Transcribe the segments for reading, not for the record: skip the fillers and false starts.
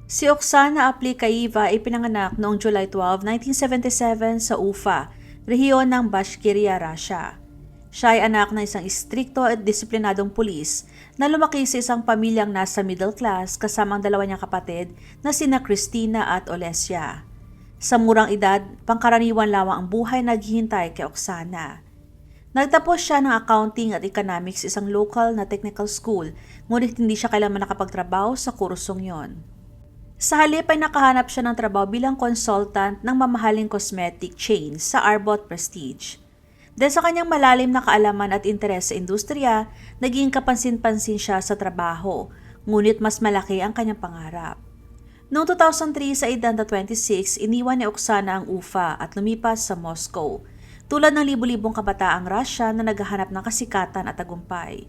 Si Oksana Aplikayeva ay pinanganak noong July 12, 1977 sa Ufa, rehiyon ng Bashkiria, Russia. Siya ay anak ng isang istrikto at disiplinadong pulis na lumaki sa isang pamilyang nasa middle class kasama ang dalawa niyang kapatid na sina Christina at Olesya. Sa murang edad, pangkaraniwan lamang ang buhay naghihintay kay Oksana. Nagtapos siya ng accounting at economics sa isang local na technical school, ngunit hindi siya kailanman nakapagtrabaho sa kursong yon. Sa halip ay nakahanap siya ng trabaho bilang consultant ng mamahaling cosmetic chain sa Arbot Prestige. Dahil sa kanyang malalim na kaalaman at interes sa industriya, naging kapansin-pansin siya sa trabaho, ngunit mas malaki ang kanyang pangarap. Noong 2003 sa edad na 26, iniwan ni Oksana ang Ufa at lumipas sa Moscow, tulad ng libu-libong kabataang Russia na naghahanap ng kasikatan at tagumpay.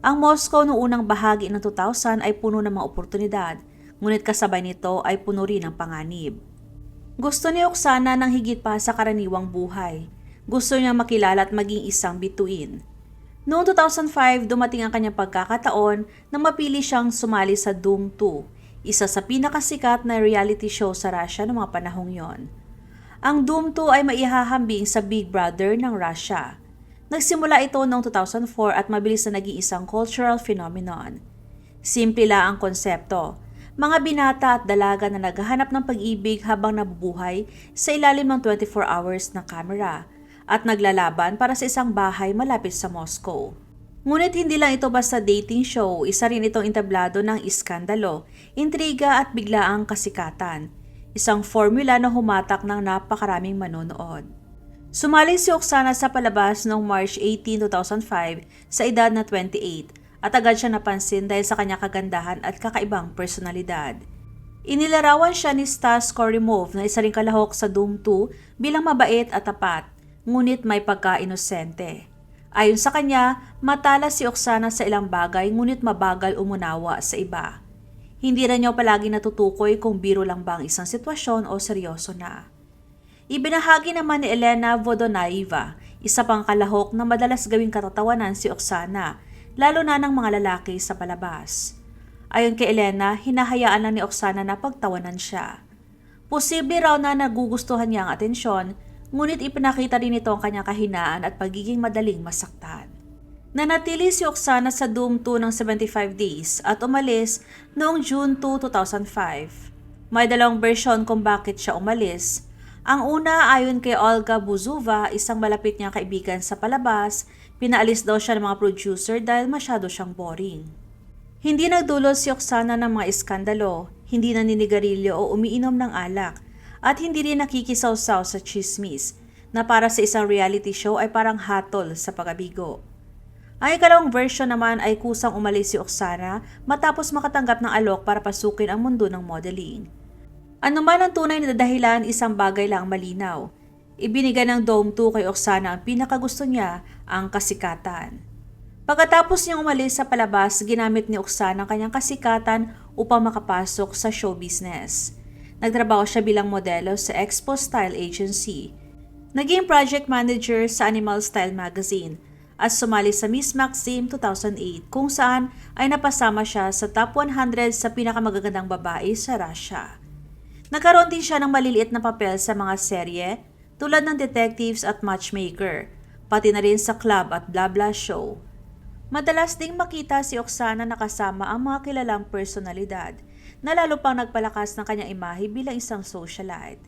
Ang Moscow noong unang bahagi ng 2000 ay puno ng mga oportunidad, ngunit kasabay nito ay puno rin ng panganib. Gusto ni Oksana ng higit pa sa karaniwang buhay. Gusto niya makilala at maging isang bituin. Noong 2005, dumating ang kanyang pagkakataon na mapili siyang sumali sa Doom 2, isa sa pinakasikat na reality show sa Russia noong mga panahong yon. Ang Doom 2 ay maihahambing sa Big Brother ng Russia. Nagsimula ito noong 2004 at mabilis na naging isang cultural phenomenon. Simple lang ang konsepto. Mga binata at dalaga na naghahanap ng pag-ibig habang nabubuhay sa ilalim ng 24 hours na kamera at naglalaban para sa isang bahay malapit sa Moscow. Ngunit hindi lang ito basta dating show, isa rin itong entablado ng iskandalo, intriga at biglaang kasikatan. Isang formula na humatak ng napakaraming manonood. Sumali si Oksana sa palabas noong March 18, 2005 sa edad na 28 at agad siya napansin dahil sa kanyang kagandahan at kakaibang personalidad. Inilarawan siya ni Stas Korimov na isa ring kalahok sa Doom 2 bilang mabait at tapat, ngunit may pagka-inosente. Ayon sa kanya, matalas si Oksana sa ilang bagay ngunit mabagal umunawa sa iba. Hindi rin niya palagi natutukoy kung biro lang ba ang isang sitwasyon o seryoso na. Ibinahagi naman ni Elena Vodonaeva, isa pang kalahok na madalas gawing katatawanan si Oksana, lalo na ng mga lalaki sa palabas. Ayon kay Elena, hinahayaan lang ni Oksana na pagtawanan siya. Posible raw na nagugustuhan niya ang atensyon, ngunit ipinakita rin ito ang kanyang kahinaan at pagiging madaling masaktan. Nanatili si Oksana sa Doom 2 ng 75 days at umalis noong June 2, 2005. May dalawang bersyon kung bakit siya umalis. Ang una, ayon kay Olga Buzova, isang malapit niyang kaibigan sa palabas, pinaalis daw siya ng mga producer dahil masyado siyang boring. Hindi nagdulot si Oksana ng mga iskandalo, hindi naninigarilyo o umiinom ng alak, at hindi rin nakikisawsaw sa chismis, na para sa isang reality show ay parang hatol sa pag-abigo. Ang ikalawang version naman ay kusang umalis si Oksana matapos makatanggap ng alok para pasukin ang mundo ng modeling. Ano man ang tunay na dahilan, isang bagay lang malinaw. Ibinigay ng Dome 2 kay Oksana ang pinakagusto niya, ang kasikatan. Pagkatapos niyang umalis sa palabas, ginamit ni Oksana ang kanyang kasikatan upang makapasok sa show business. Nagtrabaho siya bilang modelo sa Expo Style Agency. Naging project manager sa Animal Style magazine at sumali sa Miss Maxim 2008 kung saan ay napasama siya sa top 100 sa pinakamagagandang babae sa Russia. Nagkaroon din siya ng maliliit na papel sa mga serye tulad ng Detectives at Matchmaker, pati na rin sa club at blah blah show. Madalas ding makita si Oksana nakasama ang mga kilalang personalidad na lalo pang nagpalakas ng kanyang imahe bilang isang socialite.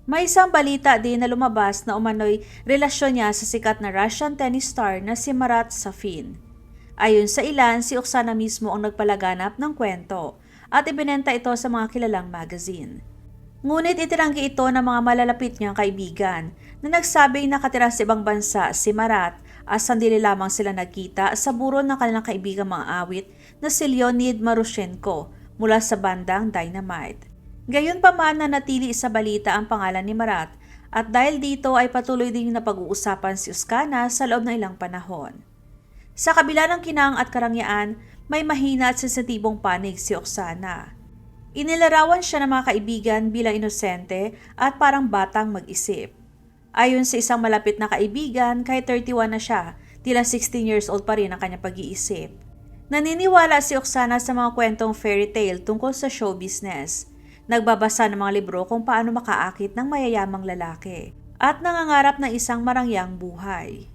May isang balita din na lumabas na umano'y relasyon niya sa sikat na Russian tennis star na si Marat Safin. Ayon sa ilan, si Oksana mismo ang nagpalaganap ng kwento at ibinenta ito sa mga kilalang magazine. Ngunit itinanggi ito ng mga malalapit niyang kaibigan na nagsabing nakatira sa ibang bansa si Marat at sandali lamang sila nagkita sa buron ng kanilang kaibigang mga awit na si Leonid Marushenko mula sa bandang Dynamite. Gayunpaman nanatili sa balita ang pangalan ni Marat at dahil dito ay patuloy din na pag-uusapan si Oksana sa loob ng ilang panahon. Sa kabila ng kinang at karangyaan, may mahina at sensitibong panig si Oksana. Inilarawan siya ng mga kaibigan bilang inosente at parang batang mag-isip. Ayon sa isang malapit na kaibigan, kahit 31 na siya, tila 16 years old pa rin ang kanyang pag-iisip. Naniniwala si Oksana sa mga kwentong fairy tale tungkol sa show business. Nagbabasa ng mga libro kung paano makaakit ng mayayamang lalaki at nangangarap ng isang marangyang buhay.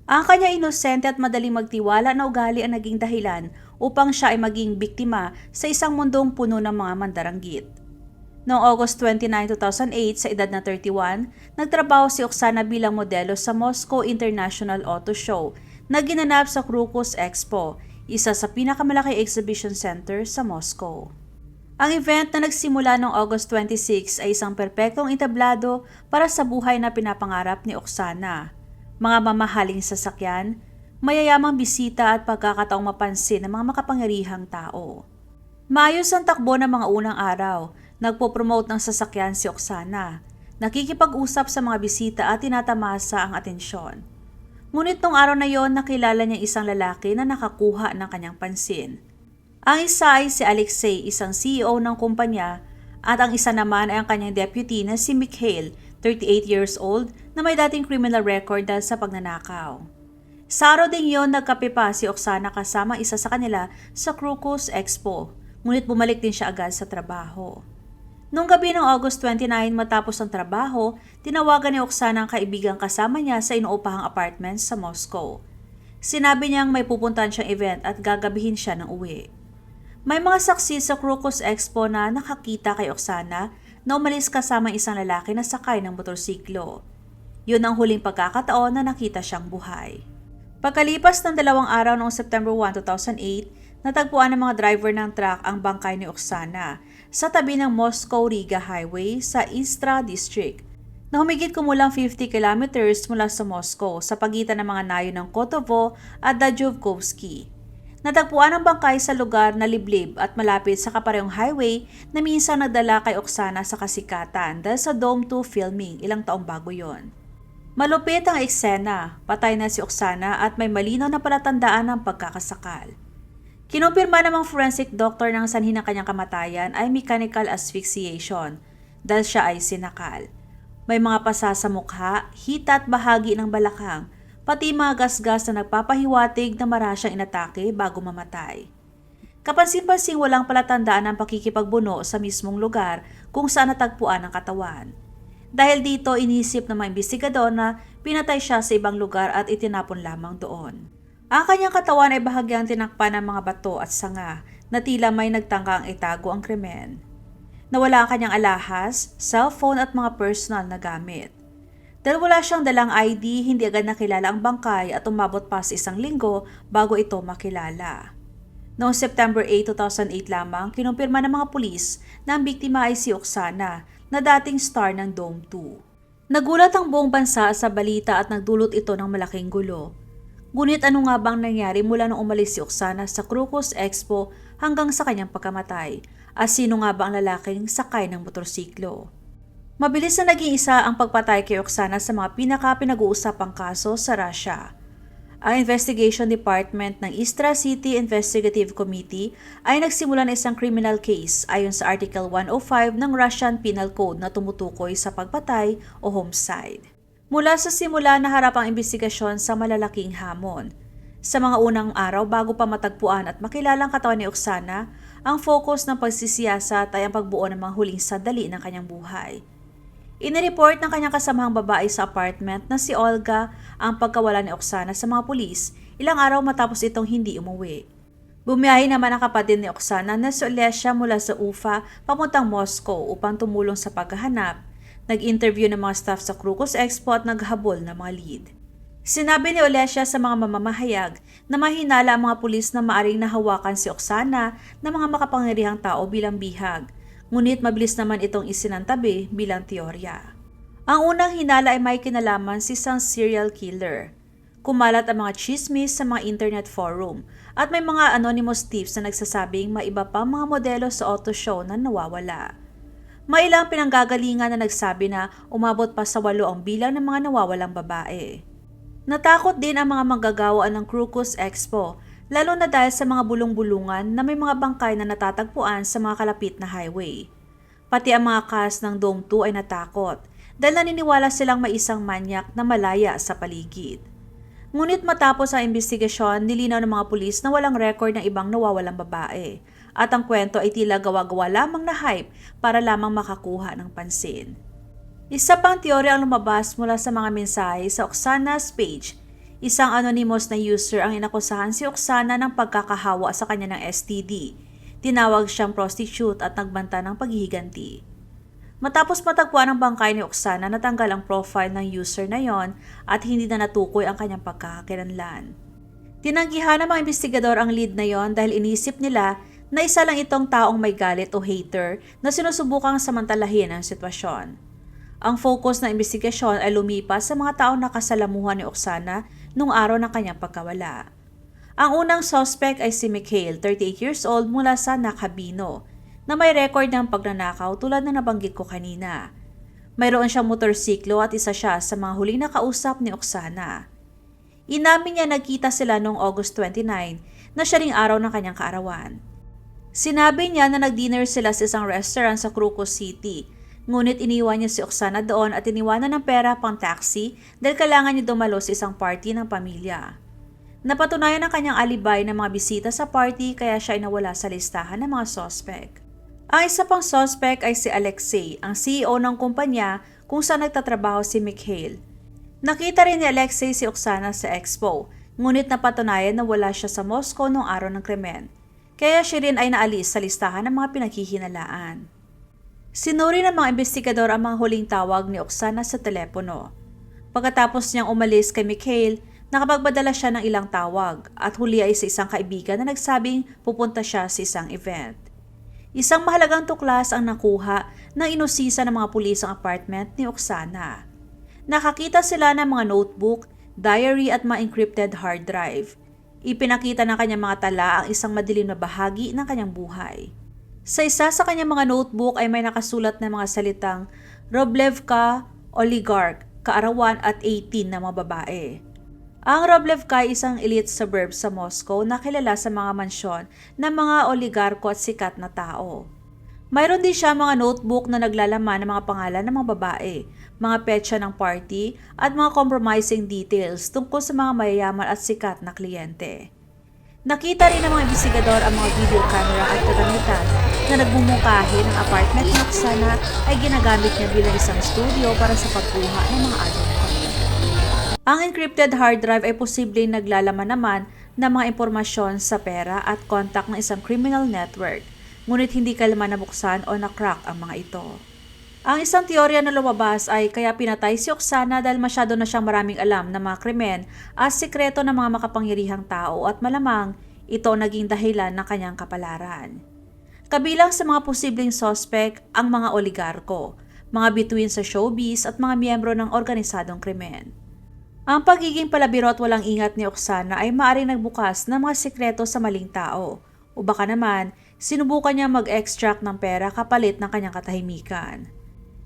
Ang kanya inosente at madaling magtiwala na ugali ang naging dahilan upang siya ay maging biktima sa isang mundong puno ng mga mandaranggit. Noong August 29, 2008, sa edad na 31, nagtrabaho si Oksana bilang modelo sa Moscow International Auto Show na ginanap sa Crocus Expo, isa sa pinakamalaki exhibition center sa Moscow. Ang event na nagsimula noong August 26 ay isang perpektong entablado para sa buhay na pinapangarap ni Oksana. Mga mamahaling sasakyan, mayayamang bisita at pagkakataong mapansin ng mga makapangyarihang tao. Maayos ang takbo ng mga unang araw, nagpo-promote ng sasakyan si Oksana, nakikipag-usap sa mga bisita at tinatamasa ang atensyon. Ngunit nung araw na yon, nakilala niya isang lalaki na nakakuha ng kanyang pansin. Ang isa ay si Alexei, isang CEO ng kumpanya, at ang isa naman ay ang kanyang deputy na si Mikhail, 38 years old, na may dating criminal record dahil sa pagnanakaw. Sa araw ding yon, nagkape pa si Oksana kasama isa sa kanila sa Crocus Expo, ngunit bumalik din siya agad sa trabaho. Noong gabi ng August 29 matapos ang trabaho, tinawagan ni Oksana ang kaibigang kasama niya sa inuupahang apartment sa Moscow. Sinabi niyang may pupuntahan siyang event at gagabihin siya ng uwi. May mga saksi sa Crocus Expo na nakakita kay Oksana na umalis kasama isang lalaki na sakay ng motorsiklo. Yun ang huling pagkakataon na nakita siyang buhay. Pagkalipas ng 2 araw noong September 1, 2008, natagpuan ng mga driver ng truck ang bangkay ni Oksana sa tabi ng Moscow-Riga Highway sa Istra District, na humigit kumulang 50 kilometers mula sa Moscow sa pagitan ng mga nayon ng Kotovo at Dajovkovsky. Natagpuan ang bangkay sa lugar na liblib at malapit sa kaparehong highway na minsan nagdala kay Oksana sa kasikatan dahil sa Dome 2 filming ilang taong bago yon. Malupit ang eksena, patay na si Oksana at may malinaw na palatandaan ng pagkakasakal. Kinumpirma namang forensic doctor ng sanhi ng kanyang kamatayan ay mechanical asphyxiation dahil siya ay sinakal. May mga pasa sa mukha, hita at bahagi ng balakang, pati mga gasgas na nagpapahiwatig na mara siyang inatake bago mamatay. Kapansin-pansing walang palatandaan ng pakikipagbuno sa mismong lugar kung saan natagpuan ang katawan. Dahil dito, inisip ng mga investigador na pinatay siya sa ibang lugar at itinapon lamang doon. Ang kanyang katawan ay bahagyang tinakpan ng mga bato at sanga na tila may nagtangkang itago ang krimen. Nawala ang kanyang alahas, cellphone at mga personal na gamit. Dahil wala siyang dalang ID, hindi agad nakilala ang bangkay at umabot pa sa 1 linggo bago ito makilala. Noong September 8, 2008 lamang, kinumpirma ng mga pulis na ang biktima ay si Oksana na dating star ng Dome 2. Nagulat ang buong bansa sa balita at nagdulot ito ng malaking gulo. Ngunit ano nga bang nangyari mula nung umalis si Oksana sa Crocus Expo hanggang sa kanyang pagkamatay? At sino nga ba ang lalaking sakay ng motorsiklo? Mabilis na naging isa ang pagpatay kay Oksana sa mga pinag-uusapang kaso sa Russia. Ang Investigation Department ng Istra City Investigative Committee ay nagsimula ng isang criminal case ayon sa Article 105 ng Russian Penal Code na tumutukoy sa pagpatay o homicide. Mula sa simula naharap ang investigasyon sa malalaking hamon. Sa mga unang araw bago pa matagpuan at makilala ang katawan ni Oksana, ang focus ng pagsisiyasat ay ang pagbuo ng mga huling sandali ng kanyang buhay. Inireport ng kanyang kasamahang babae sa apartment na si Olga ang pagkawala ni Oksana sa mga pulis ilang araw matapos itong hindi umuwi. Bumiyahe naman ang kapatid ni Oksana na si Olesya mula sa Ufa papuntang Moscow upang tumulong sa paghahanap. Nag-interview ng mga staff sa Crocus Expo at naghabol ng mga lead. Sinabi ni Olesya sa mga mamamahayag na mahinala ang mga pulis na maaring nahawakan si Oksana ng mga makapangyarihang tao bilang bihag. Ngunit mabilis naman itong isinantabi bilang teorya. Ang unang hinala ay may kinalaman si isang serial killer. Kumalat ang mga chismis sa mga internet forum at may mga anonymous tips na nagsasabing may iba pang mga modelo sa auto show na nawawala. May ilang pinanggagalingan na nagsabi na umabot pa sa 8 ang bilang ng mga nawawalang babae. Natakot din ang mga manggagawa ng Crocus Expo, lalo na dahil sa mga bulong-bulungan na may mga bangkay na natatagpuan sa mga kalapit na highway. Pati ang mga cast ng Dome 2 ay natakot dahil naniniwala silang may isang manyak na malaya sa paligid. Ngunit matapos ang investigasyon, nilinaw ng mga pulis na walang record ng ibang nawawalang babae at ang kwento ay tila gawa-gawa lamang na hype para lamang makakuha ng pansin. Isa pang teorya ang lumabas mula sa mga mensahe sa Oksana's page. Isang anonymous na user ang inakusahan si Oksana ng pagkakahawa sa kanya ng STD. Tinawag siyang prostitute at nagbanta ng paghihiganti. Matapos matagpuan ang bangkay ni Oksana, natanggal ang profile ng user na yon at hindi na natukoy ang kanyang pagkakakilanlan. Tinanggihan ng mga investigador ang lead na yon dahil inisip nila na isa lang itong taong may galit o hater na sinusubukang samantalahin ang sitwasyon. Ang focus ng investigasyon ay lumipas sa mga taong nakasalamuhan ni Oksana nung araw ng kanyang pagkawala. Ang unang suspect ay si Mikhail, 38 years old mula sa Nakabino, na may record ng pagnanakaw tulad ng nabanggit ko kanina. Mayroon siyang motorsiklo at isa siya sa mga huling nakausap ni Oksana. Inamin niya nagkita sila noong August 29 na siya ring araw ng kanyang kaarawan. Sinabi niya na nag-dinner sila sa isang restaurant sa Crocus City, ngunit iniwan niya si Oksana doon at iniwanan ng pera pang taxi dahil kailangan niya dumalo sa isang party ng pamilya. Napatunayan ang kanyang alibay ng mga bisita sa party kaya siya ay nawala sa listahan ng mga suspect. Ang isa pang suspect ay si Alexei, ang CEO ng kumpanya kung saan nagtatrabaho si Mikhail. Nakita rin ni Alexei si Oksana sa expo, ngunit napatunayan na wala siya sa Moscow noong araw ng krimen. Kaya siya rin ay naalis sa listahan ng mga pinaghihinalaan. Sinuri ng mga investigador ang mga huling tawag ni Oksana sa telepono. Pagkatapos niyang umalis kay Mikhail, nakapagpadala siya ng ilang tawag at huli ay sa isang kaibigan na nagsabing pupunta siya sa isang event. Isang mahalagang tuklas ang nakuha ng inusisa ng mga pulis ang apartment ni Oksana. Nakakita sila ng mga notebook, diary at mga encrypted hard drive. Ipinakita ng kanyang mga tala ang isang madilim na bahagi ng kanyang buhay. Sa isa sa kanyang mga notebook ay may nakasulat na mga salitang Roblevka, oligarch, kaarawan at 18 na mga babae. Ang Roblevka ay isang elite suburb sa Moscow na kilala sa mga mansyon ng mga oligarko at sikat na tao. Mayroon din siya mga notebook na naglalaman ng mga pangalan ng mga babae, mga petsa ng party at mga compromising details tungkol sa mga mayayaman at sikat na kliyente. Nakita rin ng mga investigador ang mga video camera at kagamitan na nagmumungkahi ng apartment ni Oksana ay ginagamit niya bilang isang studio para sa pagkuha ng mga adult content. Ang encrypted hard drive ay posibleng naglalaman naman ng mga impormasyon sa pera at kontak ng isang criminal network, ngunit hindi kailanman nabuksan o na-crack ang mga ito. Ang isang teorya na lumabas ay kaya pinatay si Oksana dahil masyado na siyang maraming alam ng mga krimen at sikreto ng mga makapangyarihang tao at malamang ito naging dahilan ng kanyang kapalaran. Kabilang sa mga posibleng suspect ang mga oligarko, mga bituin sa showbiz at mga miyembro ng organisadong krimen. Ang pagiging palabiro at walang ingat ni Oksana ay maaaring nagbukas ng mga sikreto sa maling tao o baka naman sinubukan niya mag-extract ng pera kapalit ng kanyang katahimikan.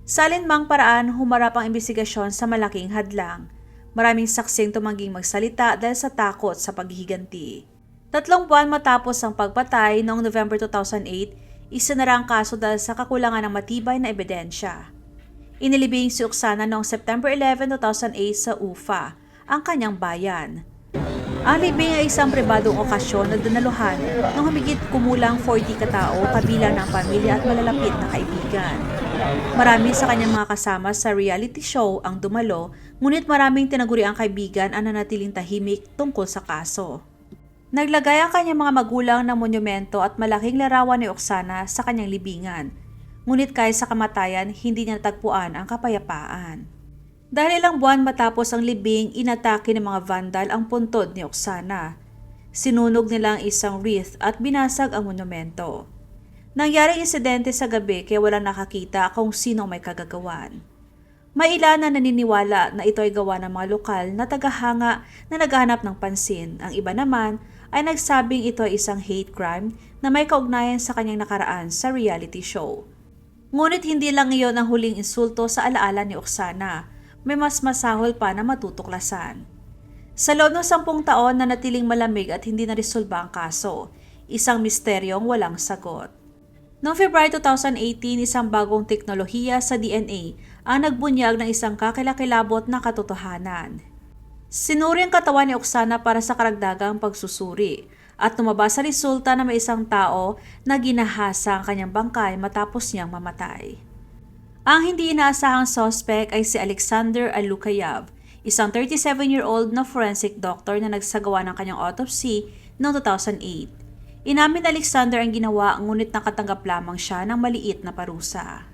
Sa alinmang paraan, humarap ang investigasyon sa malaking hadlang. Maraming saksing tumangging magsalita dahil sa takot sa paghihiganti. 3 buwan matapos ang pagpatay noong November 2008, isinara ang kaso dahil sa kakulangan ng matibay na ebidensya. Inilibing si Oksana noong September 11, 2008 sa Ufa, ang kanyang bayan. Ang libing ay isang pribadong okasyon na dinaluhan ng humigit kumulang 40 katao kabilang ng pamilya at malalapit na kaibigan. Marami sa kanyang mga kasama sa reality show ang dumalo, ngunit maraming tinaguri ang kaibigan ang nanatiling tahimik tungkol sa kaso. Naglagay ang kanyang mga magulang ng monumento at malaking larawan ni Oksana sa kanyang libingan. Ngunit kahit sa kamatayan, hindi niya natagpuan ang kapayapaan. Dahil ilang buwan matapos ang libing, inatake ng mga vandal ang puntod ni Oksana. Sinunog nila ang isang wreath at binasag ang monumento. Nangyaring insidente sa gabi kaya walang nakakita kung sino may kagagawan. May ilan na naniniwala na ito ay gawa ng mga lokal na tagahanga na naghahanap ng pansin. Ang iba naman ay nagsabing ito ay isang hate crime na may kaugnayan sa kanyang nakaraan sa reality show. Ngunit hindi lang iyon ang huling insulto sa alaala ni Oksana. May mas masahol pa na matutuklasan. Sa loob ng 10 taon na natiling malamig at hindi naresolba ang kaso, isang misteryong walang sagot. Noong February 2018, isang bagong teknolohiya sa DNA ang nagbunyag ng isang kakilakilabot na katotohanan. Sinuri ang katawan ni Oksana para sa karagdagang pagsusuri at lumabas sa resulta na may isang tao na ginahasa ang kanyang bangkay matapos niyang mamatay. Ang hindi inaasahang suspect ay si Alexander Alukayev, isang 37-year-old na forensic doctor na nagsagawa ng kanyang autopsy noong 2008. Inamin ni Alexander ang ginawa ngunit nakatanggap lamang siya ng maliit na parusa.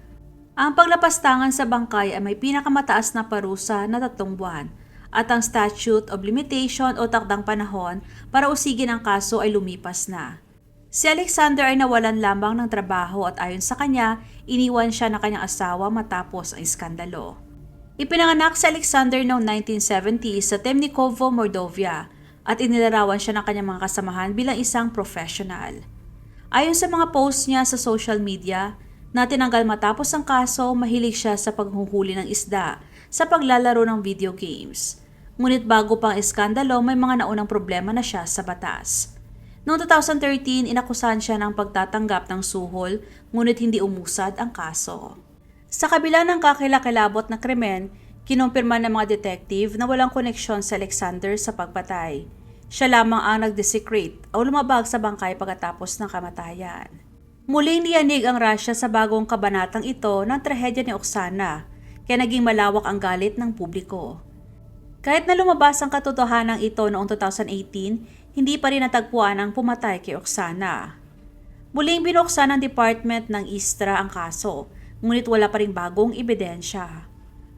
Ang paglapastangan sa bangkay ay may pinakamataas na parusa na 3 buwan at ang statute of limitation o takdang panahon para usigin ang kaso ay lumipas na. Si Alexander ay nawalan lamang ng trabaho at ayon sa kanya, iniwan siya ng kanyang asawa matapos ang iskandalo. Ipinanganak si Alexander noong 1970 sa Temnikovo, Mordovia at inilarawan siya ng kanyang mga kasamahan bilang isang professional. Ayon sa mga posts niya sa social media, na tinanggal matapos ang kaso, mahilig siya sa paghuhuli ng isda sa paglalaro ng video games. Ngunit bago pang iskandalo, may mga naunang problema na siya sa batas. Noong 2013, inakusahan siya ng pagtatanggap ng suhol, ngunit hindi umusad ang kaso. Sa kabila ng kakilakilabot na krimen, kinumpirma ng mga detective na walang koneksyon si Alexander sa pagpatay. Siya lamang ang nag-desecrate o lumabag sa bangkay pagkatapos ng kamatayan. Muling niyanig ang Russia sa bagong kabanatang ito ng trahedya ni Oksana, kaya naging malawak ang galit ng publiko. Kahit na lumabas ang katotohanan ito noong 2018, hindi pa rin natagpuan ang pumatay kay Oksana. Muling binuksan ng Department ng ISTRA ang kaso, ngunit wala pa ring bagong ebidensya.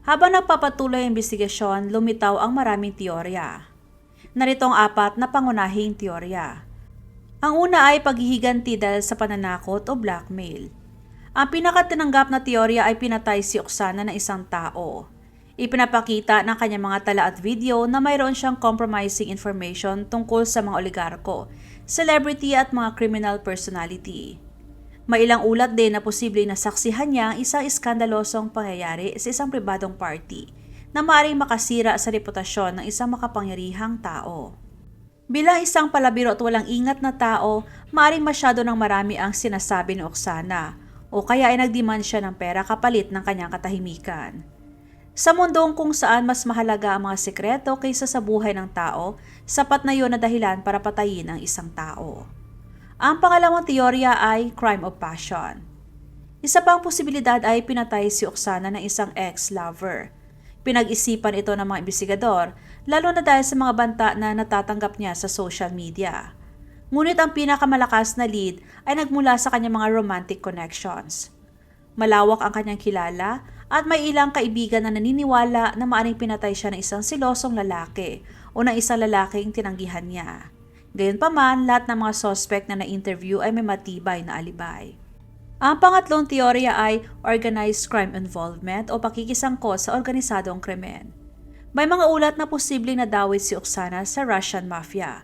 Habang nagpapatuloy ang investigasyon, lumitaw ang maraming teorya. Narito ang 4 na pangunahing teorya. Ang una ay paghihiganti dahil sa pananakot o blackmail. Ang pinakatinanggap na teorya ay pinatay si Oksana ng isang tao. Ipinapakita ng kanyang mga tala at video na mayroon siyang compromising information tungkol sa mga oligarko, celebrity at mga criminal personality. May ilang ulat din na posibleng nasaksihan niya ang isang iskandalosong pangyayari sa isang pribadong party na maaaring makasira sa reputasyon ng isang makapangyarihang tao. Bilang isang palabiro at walang ingat na tao, maaaring masyado ng marami ang sinasabi ni Oksana o kaya ay nagdemand siya ng pera kapalit ng kanyang katahimikan. Sa mundong kung saan mas mahalaga ang mga sekreto kaysa sa buhay ng tao, sapat na yon na dahilan para patayin ang isang tao. Ang pangalawang teorya ay crime of passion. Isa pang posibilidad ay pinatay si Oksana ng isang ex-lover. Pinag-isipan ito ng mga investigador, lalo na dahil sa mga banta na natatanggap niya sa social media. Ngunit ang pinakamalakas na lead ay nagmula sa kanyang mga romantic connections. Malawak ang kanyang kilala at may ilang kaibigan na naniniwala na maaaring pinatay siya ng isang silosong lalaki o ng isang lalaking tinanggihan niya. Gayunpaman, lahat ng mga suspect na na-interview ay may matibay na alibay. Ang pangatlong teorya ay organized crime involvement o pakikisangkot sa organisadong krimen. May mga ulat na posibleng nadawit si Oksana sa Russian Mafia.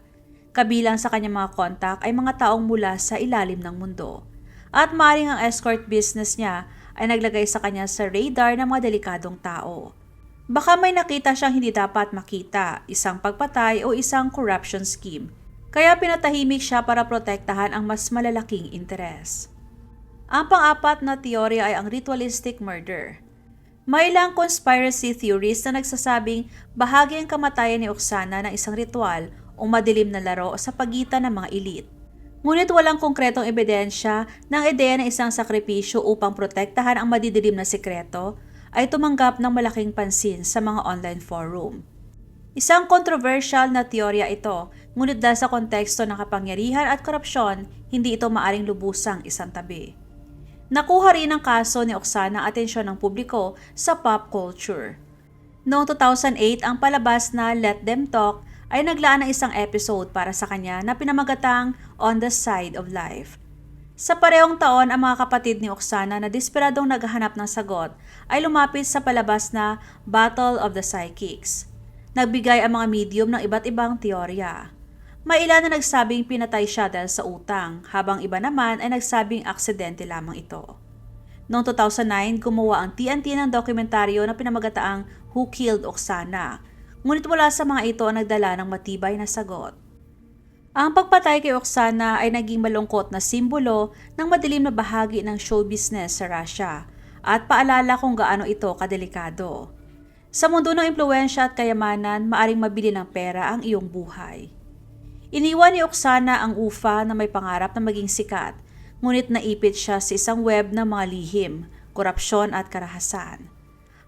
Kabilang sa kanyang mga kontak ay mga taong mula sa ilalim ng mundo. At maaaring ang escort business niya ay naglagay sa kanya sa radar ng mga delikadong tao. Baka may nakita siyang hindi dapat makita, isang pagpatay o isang corruption scheme. Kaya pinatahimik siya para protektahan ang mas malalaking interes. Ang pang-4 na teorya ay ang ritualistic murder. May ilang conspiracy theories na nagsasabing bahagi ang kamatayan ni Oksana ng isang ritual o madilim na laro sa pagitan ng mga elite. Ngunit walang konkretong ebidensya ng ideya ng isang sakripisyo upang protektahan ang madidilim na sekreto ay tumanggap ng malaking pansin sa mga online forum. Isang controversial na teorya ito, ngunit dahil sa konteksto ng kapangyarihan at korupsyon, hindi ito maaring lubusang isang tabi. Nakuha rin ang kaso ni Oksana ang atensyon ng publiko sa pop culture. Noong 2008, ang palabas na Let Them Talk ay naglaan ng isang episode para sa kanya na pinamagatang On the Side of Life. Sa parehong taon, ang mga kapatid ni Oksana na desperadong naghahanap ng sagot ay lumapit sa palabas na Battle of the Psychics. Nagbigay ang mga medium ng iba't ibang teorya. May ilan na nagsabing pinatay siya dahil sa utang, habang iba naman ay nagsabing aksidente lamang ito. Noong 2009, gumawa ang TNT ng dokumentaryo na pinamagataang Who Killed Oksana? Ngunit wala sa mga ito ang nagdala ng matibay na sagot. Ang pagpatay kay Oksana ay naging malungkot na simbolo ng madilim na bahagi ng show business sa Russia at paalala kung gaano ito kadelikado. Sa mundo ng impluwensya at kayamanan, maaring mabili ng pera ang iyong buhay. Iniwan ni Oksana ang ufa na may pangarap na maging sikat, ngunit naipit siya sa isang web ng mga lihim, korupsyon at karahasan.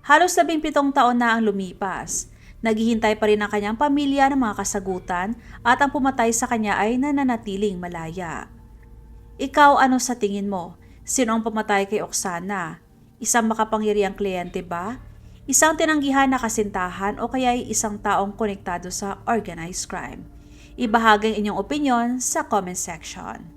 Halos 17 taon na ang lumipas. Naghihintay pa rin ang kanyang pamilya ng mga kasagutan at ang pumatay sa kanya ay nananatiling malaya. Ikaw, ano sa tingin mo? Sino ang pumatay kay Oksana? Isang makapangyariang kliyente ba? Isang tinanggihan na kasintahan o kaya ay isang taong konektado sa organized crime? Ibahagi ang inyong opinion sa comment section.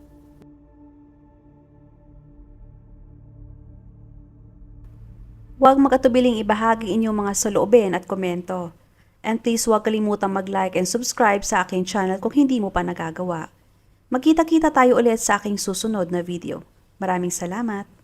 Huwag magatubiling ibahagi inyong mga saloobin at komento. And please huwag kalimutang mag-like and subscribe sa aking channel kung hindi mo pa nagagawa. Magkita-kita tayo ulit sa aking susunod na video. Maraming salamat!